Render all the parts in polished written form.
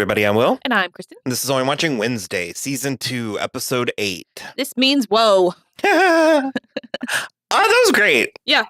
everybody. I'm Will. And I'm Kristen. And this is Soimwatching Wednesday, Season 2, Episode 8. This means whoa. Oh, that was great. Yeah.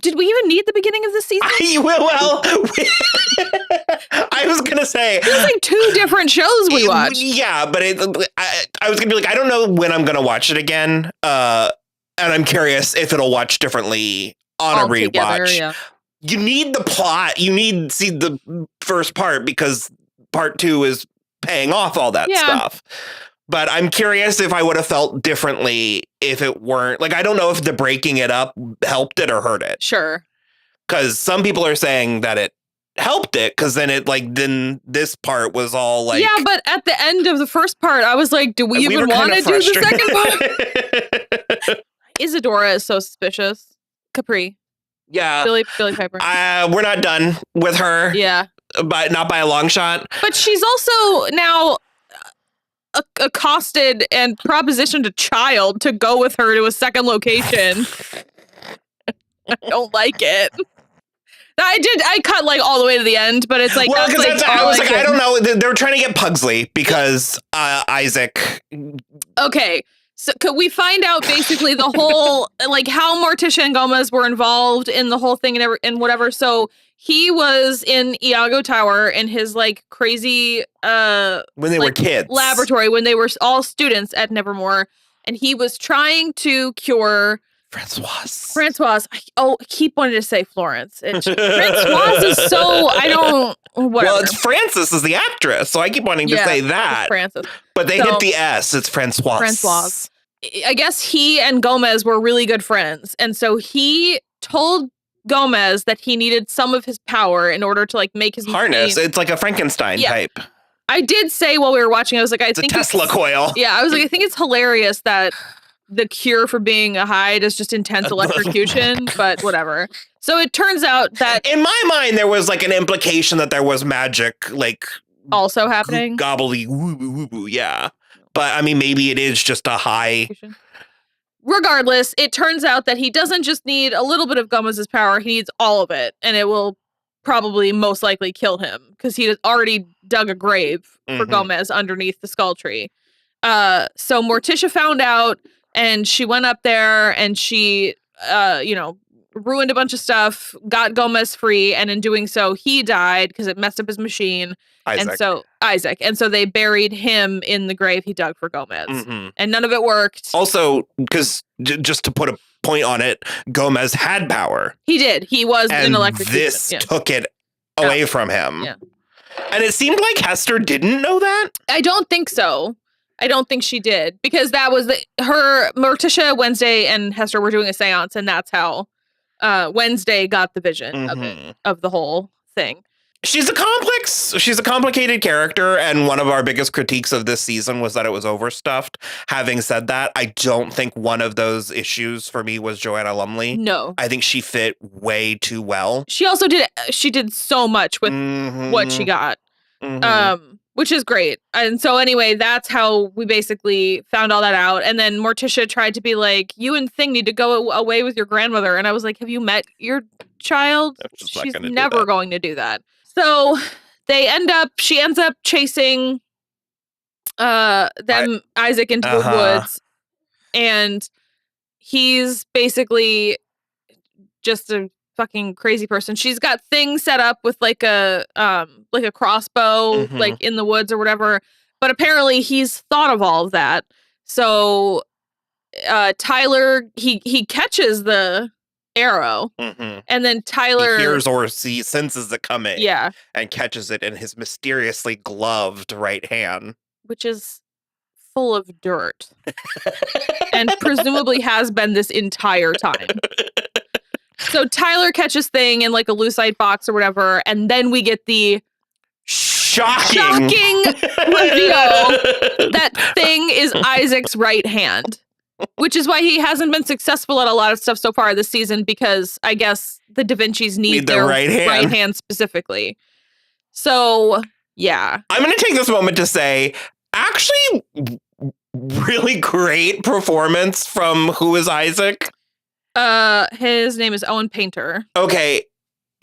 Did we even need the beginning of this season? I was going to say. It was like two different shows we watched. Yeah, but I was going to be like, I don't know when I'm going to watch it again. And I'm curious if it'll watch differently on a rewatch. Yeah. You need the plot. You need to see the first part because part 2 is paying off all that stuff. But I'm curious if I would have felt differently if it weren't. Like, I don't know if the breaking it up helped it or hurt it. Sure. Because some people are saying that it helped it because then this part was all like. Yeah, but at the end of the first part, I was like, do we even want to do the second part? Isadora is so suspicious. Capri. Yeah. Billy Piper. We're not done with her. Yeah. But not by a long shot. But she's also now accosted and propositioned a child to go with her to a second location. I don't like it. I cut like all the way to the end, but it's like, well, I don't know. They're trying to get Pugsley because Isaac. Okay. So could we find out basically the whole, like how Morticia and Gomez were involved in the whole thing and whatever. So he was in Iago Tower in his like crazy when they were kids laboratory when they were all students at Nevermore, and he was trying to cure Francoise. I keep wanting to say Florence. Francoise is so whatever. Well, it's Frances is the actress, so I keep wanting to say that. Frances. But they hit the S. It's Francoise. Francoise. I guess he and Gomez were really good friends, and so he told Gomez that he needed some of his power in order to like make his harness. It's like a Frankenstein type. I did say while we were watching, I was like, I think a Tesla coil. Yeah, I was like, I think it's hilarious that the cure for being a Hyde is just intense electrocution, but whatever. So it turns out that in my mind there was like an implication that there was magic, like also happening. Gobbly woo, yeah. But I mean, maybe it is just a high. Regardless, it turns out that he doesn't just need a little bit of Gomez's power, he needs all of it. And it will probably most likely kill him because he had already dug a grave for Gomez underneath the skull tree. So Morticia found out and she went up there and she, ruined a bunch of stuff, got Gomez free. And in doing so, he died because it messed up his machine. Isaac. And so they buried him in the grave he dug for Gomez. And none of it worked. Also, because just to put a point on it, Gomez had power. He did. He was an electric. This took it away from him. Yeah. And it seemed like Hester didn't know that. I don't think so. I don't think she did. Because that was Morticia, Wednesday, and Hester were doing a seance. And that's how Wednesday got the vision of the whole thing. She's a complicated character, and one of our biggest critiques of this season was that it was overstuffed. Having said that, I don't think one of those issues for me was Joanna Lumley. No. I think she fit way too well. She also did so much with what she got, which is great. And so anyway, that's how we basically found all that out. And then Morticia tried to be like, you and Thing need to go away with your grandmother. And I was like, have you met your child? She's never going to do that. So she ends up chasing Isaac into the woods, and he's basically just a fucking crazy person. She's got things set up with like a crossbow, like in the woods or whatever. But apparently he's thought of all of that. So Tyler, he catches the arrow, and then Tyler he hears or senses it coming, yeah, and catches it in his mysteriously gloved right hand, which is full of dirt, and presumably has been this entire time. So Tyler catches Thing in like a lucite box or whatever, and then we get the shocking reveal that Thing is Isaac's right hand. Which is why he hasn't been successful at a lot of stuff so far this season, because I guess the Da Vinci's need their right hand specifically. So, yeah. I'm going to take this moment to say, actually, really great performance from who is Isaac? His name is Owen Painter. Okay.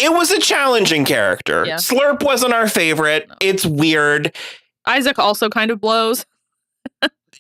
It was a challenging character. Yeah. Slurp wasn't our favorite. No. It's weird. Isaac also kind of blows.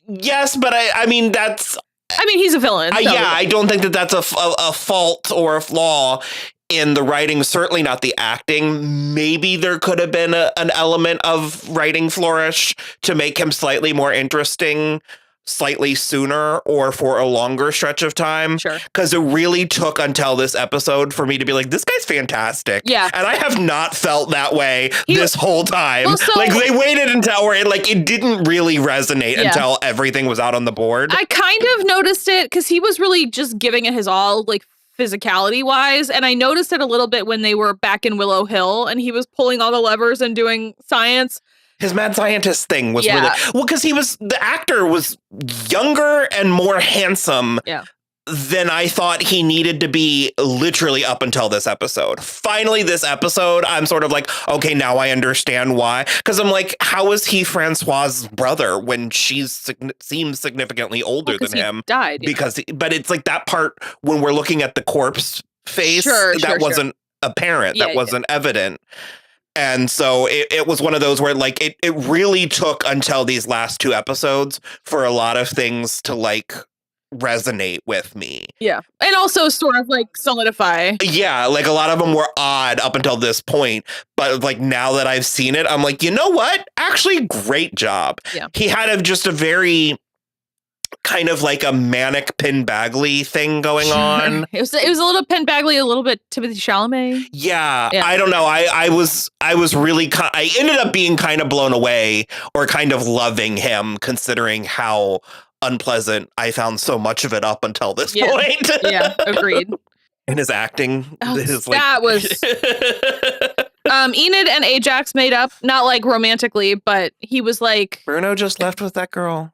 Yes, but I mean, that's... I mean, he's a villain. So. Yeah, I don't think that that's a fault or a flaw in the writing, certainly not the acting. Maybe there could have been an element of writing flourish to make him slightly more interesting slightly sooner or for a longer stretch of time. Sure. Because it really took until this episode for me to be like, this guy's fantastic. Yeah. And I have not felt that way this whole time. Well, so, like, they waited until where it didn't really resonate until everything was out on the board. I kind of noticed it because he was really just giving it his all, like, physicality wise. And I noticed it a little bit when they were back in Willow Hill and he was pulling all the levers and doing science. His mad scientist thing was really... Well, because the actor was younger and more handsome than I thought he needed to be literally up until this episode. Finally, this episode, I'm sort of like, okay, now I understand why. Because I'm like, how is he Francois's brother when she seems significantly older than him? He died. But it's like that part when we're looking at the corpse face, that wasn't apparent. That wasn't evident. And so it was one of those where like it really took until these last two episodes for a lot of things to like resonate with me. Yeah. And also sort of like solidify. Yeah. Like a lot of them were odd up until this point. But like now that I've seen it, I'm like, you know what? Actually, great job. Yeah. He had just a very kind of like a manic Penn Badgley thing going on. It was a little Penn Badgley, a little bit Timothée Chalamet. Yeah, I don't know. I was really I ended up being kind of blown away or kind of loving him considering how unpleasant I found so much of it up until this point. Yeah, agreed. And his acting, was Enid and Ajax made up, not like romantically, but he was like Bruno just left with that girl.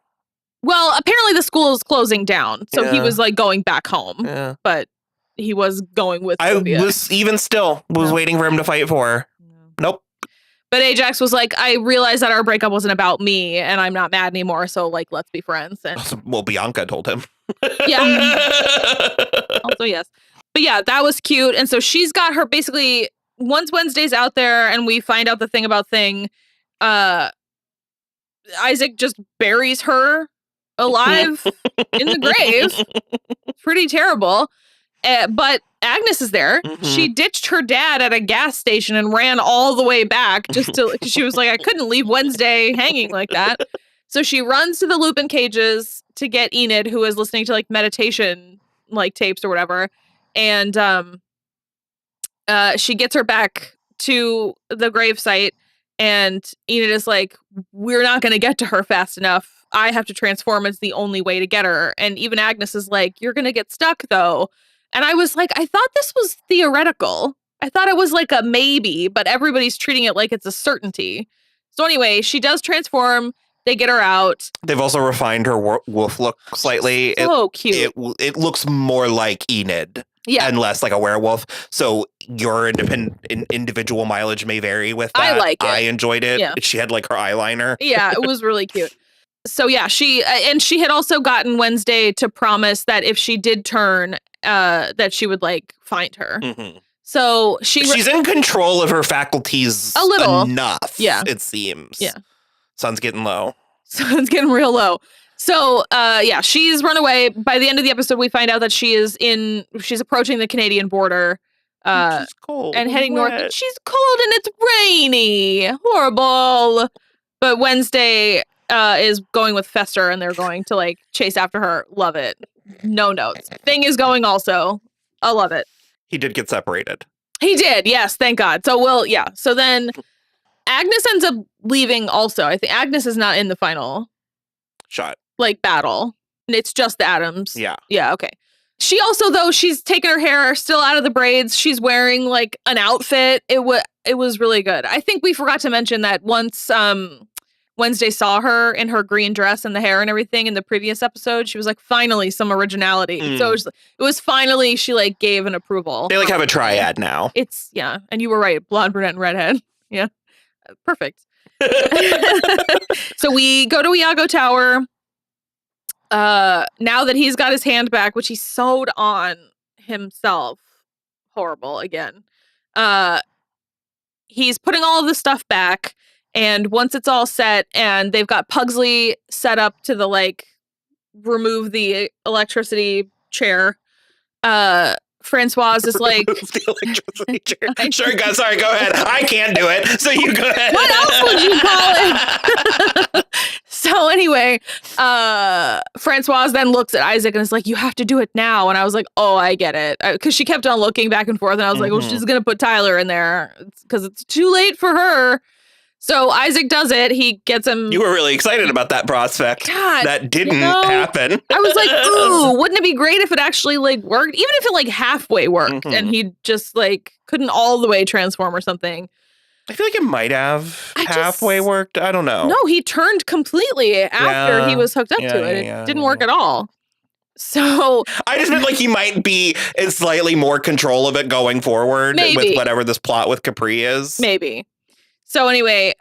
Well, apparently the school is closing down, so he was like going back home. Yeah. But he was going with Sophia. I was even still waiting for him to fight for her. Nope. But Ajax was like, I realized that our breakup wasn't about me, and I'm not mad anymore. So like, let's be friends. And well, Bianca told him. Yeah. Also, yes. But yeah, that was cute. And so she's got her basically once Wednesday's out there, and we find out the thing about Thing. Isaac just buries her alive in the grave. It's pretty terrible. But Agnes is there. Mm-hmm. She ditched her dad at a gas station and ran all the way back just to, she was like, I couldn't leave Wednesday hanging like that. So she runs to the Lupin cages to get Enid, who is listening to like meditation, like tapes or whatever. And she gets her back to the gravesite. And Enid is like, we're not going to get to her fast enough. I have to transform. It's the only way to get her. And even Agnes is like, you're going to get stuck, though. And I was like, I thought this was theoretical. I thought it was like a maybe, but everybody's treating it like it's a certainty. So anyway, she does transform. They get her out. They've also refined her wolf look slightly. So cute. It looks more like Enid. Yeah. And less like a werewolf. So your individual mileage may vary with that. I like it. I enjoyed it. Yeah. She had like her eyeliner. Yeah, it was really cute. So yeah, she had also gotten Wednesday to promise that if she did turn, that she would like find her. Mm-hmm. So she's in control of her faculties a little enough. Yeah, it seems. Yeah, sun's getting low. Sun's getting real low. So yeah, she's run away. By the end of the episode, we find out that she's approaching the Canadian border. She's cold and heading north. And she's cold and it's rainy. Horrible. But Wednesday is going with Fester, and they're going to like chase after her. Love it. No notes. Thing is going also. I love it. He did get separated. He did. Yes. Thank God. So So then Agnes ends up leaving also. I think Agnes is not in the final shot. Like battle. It's just the Adams. Yeah. Yeah. Okay. She also, though, she's taken her hair still out of the braids. She's wearing like an outfit. It was really good. I think we forgot to mention that once Wednesday saw her in her green dress and the hair and everything in the previous episode, she was like, finally some originality. So it was finally, she like gave an approval. They like have a triad now. It's and you were right. Blonde, brunette, and redhead. Yeah. Perfect. So we go to Iago Tower. Now that he's got his hand back, which he sewed on himself. Horrible again. He's putting all of the stuff back, and once it's all set and they've got Pugsley set up to the like remove the electricity chair, Francoise is like the electricity chair. Sure, sorry, go ahead. I can't do it, so you go ahead. What else would you call it? So anyway, Francoise then looks at Isaac and is like, you have to do it now. And I was like, oh, I get it. Because she kept on looking back and forth. And I was like, well, she's going to put Tyler in there because it's too late for her. So Isaac does it. He gets him. You were really excited about that prospect. God, that didn't happen. I was like, ooh, wouldn't it be great if it actually like worked? Even if it like halfway worked and he just like couldn't all the way transform or something. I feel like it might have halfway worked. I don't know. No, he turned completely after he was hooked up to it. It didn't work at all. So I just meant like he might be in slightly more control of it going forward with whatever this plot with Capri is. Maybe. So anyway,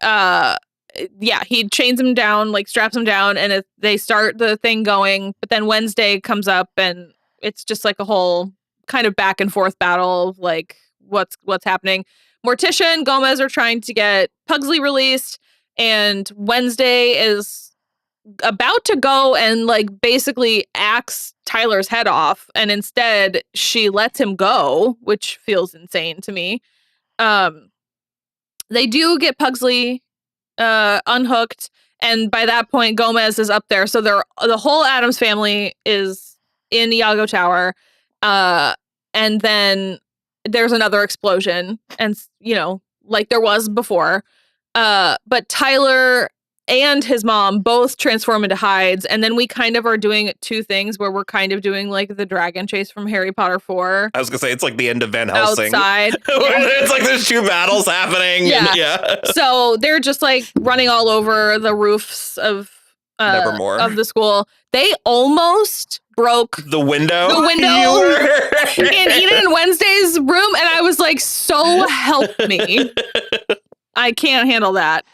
he chains him down, like straps him down, and they start the thing going. But then Wednesday comes up, and it's just like a whole kind of back and forth battle of like what's happening. Morticia and Gomez are trying to get Pugsley released, and Wednesday is about to go and like basically axe Tyler's head off, and instead she lets him go, which feels insane to me. They do get Pugsley unhooked, and by that point Gomez is up there, so the whole Addams family is in Iago Tower, and then there's another explosion, and like there was before, but Tyler and his mom both transform into hides, and then we kind of are doing two things where we're kind of doing like the dragon chase from Harry Potter 4. I was gonna say it's like the end of Van Helsing. Outside. It's like there's two battles happening. Yeah. So they're just like running all over the roofs of Nevermore of the school. They almost broke the window in Eden and Wednesday's room, and I was like, so help me. I can't handle that.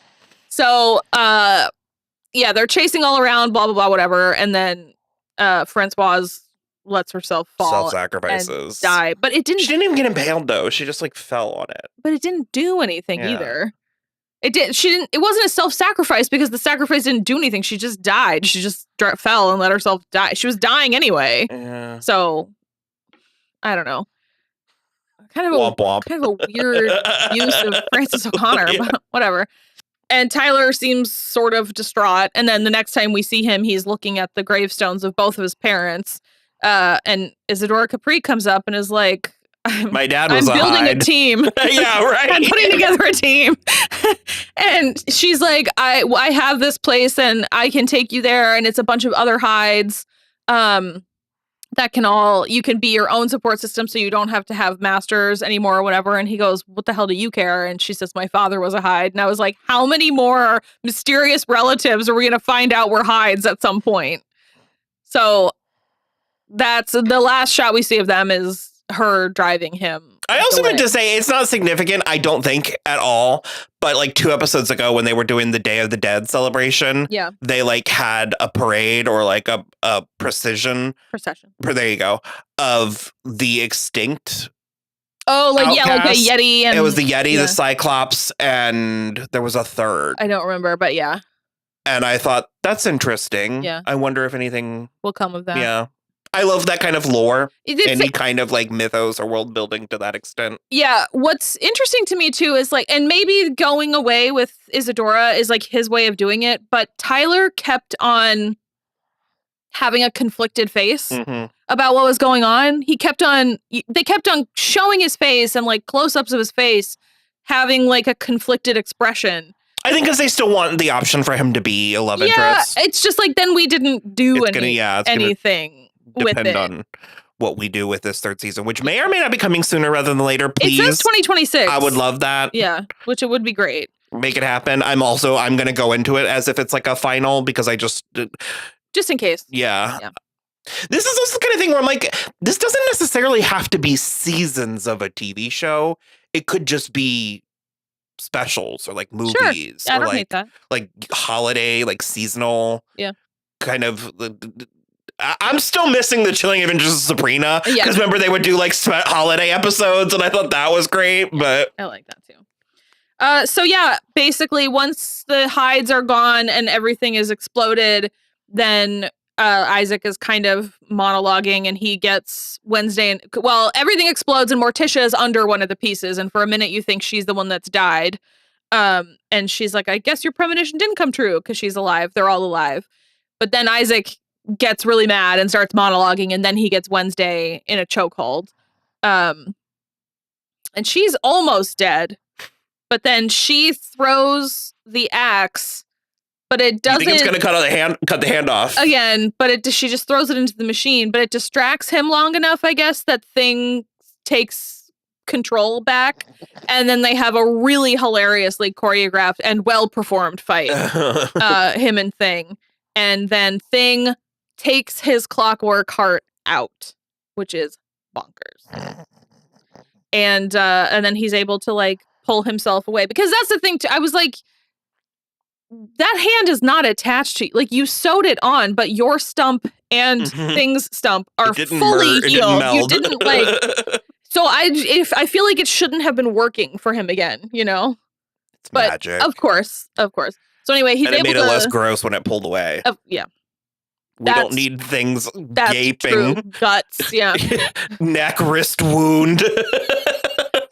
So, they're chasing all around, blah, blah, blah, whatever. And then Francoise lets herself fall. Self-sacrifices. And die. But it didn't... She didn't even get impaled, though. She just, like, fell on it. But it didn't do anything either. It wasn't a self-sacrifice because the sacrifice didn't do anything. She just died. She just fell and let herself die. She was dying anyway. Yeah. So, I don't know. Kind of a weird use of Frances O'Connor, but whatever. And Tyler seems sort of distraught. And then the next time we see him, he's looking at the gravestones of both of his parents. And Isadora Capri comes up and is like, my dad was I'm building a team. Yeah, right. I'm putting together a team. And she's like, I have this place and I can take you there. And it's a bunch of other hides. You can be your own support system so you don't have to have masters anymore or whatever. And he goes, what the hell do you care? And she says, my father was a hide. And I was like, how many more mysterious relatives are we going to find out were hides at some point? So that's the last shot we see of them is her driving him. I also meant to say it's not significant, I don't think at all. But like 2 episodes ago when they were doing the Day of the Dead celebration, they like had a parade or like a procession. There you go. Of the extinct. Oh, like outcasts. like a Yeti. And, it was the Yeti, the Cyclops, and there was a third. I don't remember, but yeah. And I thought that's interesting. Yeah. I wonder if anything will come of that. Yeah. I love that kind of lore. Any kind of like mythos or world building to that extent. Yeah. What's interesting to me too is like, and maybe going away with Isadora is like his way of doing it, but Tyler kept on having a conflicted face about what was going on. They kept on showing his face and like close-ups of his face having like a conflicted expression. I think because they still want the option for him to be a love interest. Yeah, it's just like then we didn't do anything. Depend on what we do with this 3rd season, which may or may not be coming sooner rather than later. Please, it says 2026. I would love that. Yeah, which it would be great. Make it happen. I'm going to go into it as if it's like a final because I just in case. Yeah. This is also the kind of thing where I'm like, this doesn't necessarily have to be seasons of a TV show. It could just be specials or like movies. Sure. I don't like, hate that. Like holiday, like seasonal. Yeah. Kind of. I'm still missing the Chilling Adventures of Sabrina. Because remember, they would do like holiday episodes, and I thought that was great. But I like that too. So yeah, basically, once the hides are gone and everything is exploded, then Isaac is kind of monologuing, and he gets Wednesday. And everything explodes, and Morticia is under one of the pieces. And for a minute, you think she's the one that's died. And she's like, I guess your premonition didn't come true because she's alive. They're all alive. But then Isaac gets really mad and starts monologuing, and then he gets Wednesday in a chokehold. And she's almost dead. But then she throws the axe, but it doesn't. You think it's going to cut the hand off again? But she just throws it into the machine. But it distracts him long enough, I guess, that Thing takes control back, and then they have a really hilariously choreographed and well performed fight. Him and Thing, and then Thing takes his clockwork heart out, which is bonkers. And then he's able to like pull himself away, because that's the thing too. I was like, that hand is not attached to you. Like, you sewed it on, but your stump and Thing's stump are fully healed. You didn't like. So I feel like it shouldn't have been working for him again, you know. It's magic. Of course. So anyway, he's able to. It made it less gross when it pulled away. Yeah. We don't need Things gaping. True. Guts, yeah. Neck, wrist wound.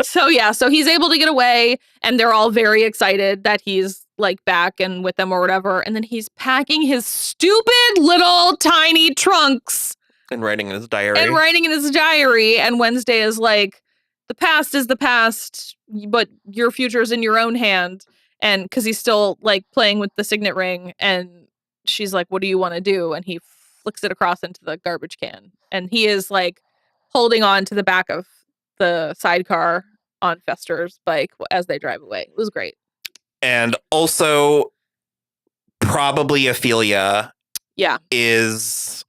So he's able to get away, and they're all very excited that he's like back and with them or whatever. And then he's packing his stupid little tiny trunks and writing in his diary. And Wednesday is like, the past is the past, but your future's in your own hand. And because he's still like playing with the signet ring, and she's like, what do you want to do? And he flicks it across into the garbage can. And he is like holding on to the back of the sidecar on Fester's bike as they drive away. It was great. And also, probably Ophelia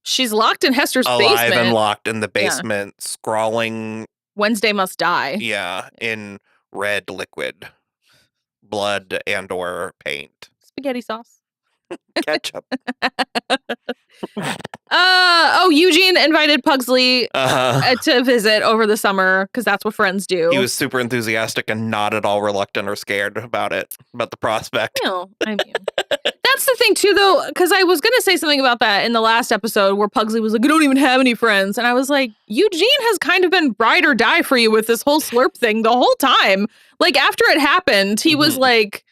she's locked in Hester's basement. Alive and locked in the basement, scrawling Wednesday must die. Yeah, in red liquid. Blood and or paint. Spaghetti sauce. Ketchup. Eugene invited Pugsley to visit over the summer, because that's what friends do. He was super enthusiastic and not at all reluctant or scared about the prospect. No, I mean, that's the thing too, though, because I was going to say something about that in the last episode where Pugsley was like, I don't even have any friends. And I was like, Eugene has kind of been ride or die for you with this whole slurp thing the whole time. Like, after it happened, he was like,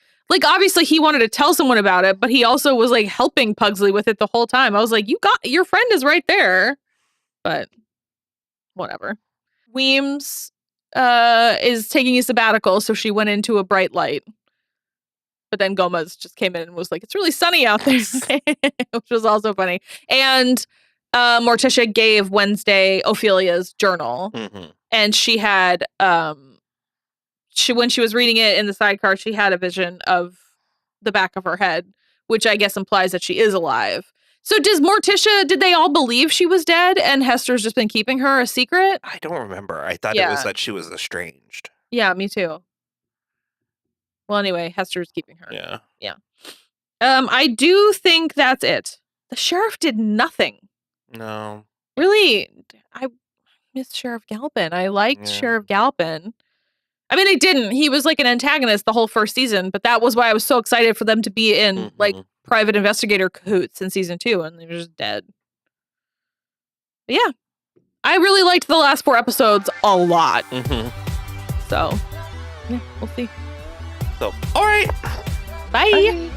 obviously he wanted to tell someone about it, but he also was like helping Pugsley with it the whole time. I was like, your friend is right there. But whatever. Weems is taking a sabbatical, so she went into a bright light. But then Gomez just came in and was like, it's really sunny out there, which was also funny. And Morticia gave Wednesday Ophelia's journal. And she had when she was reading it in the sidecar, she had a vision of the back of her head, which I guess implies that she is alive. So did they all believe she was dead and Hester's just been keeping her a secret? I don't remember. I thought it was that she was estranged. Yeah, me too. Well, anyway, Hester's keeping her. Yeah. I do think that's it. The sheriff did nothing. No. Really, I miss Sheriff Galpin. I liked Sheriff Galpin. I mean, they didn't. He was like an antagonist the whole first season, but that was why I was so excited for them to be in like private investigator cahoots in season 2, and they were just dead. But yeah, I really liked the last 4 episodes a lot. So, yeah, we'll see. So, all right. Bye.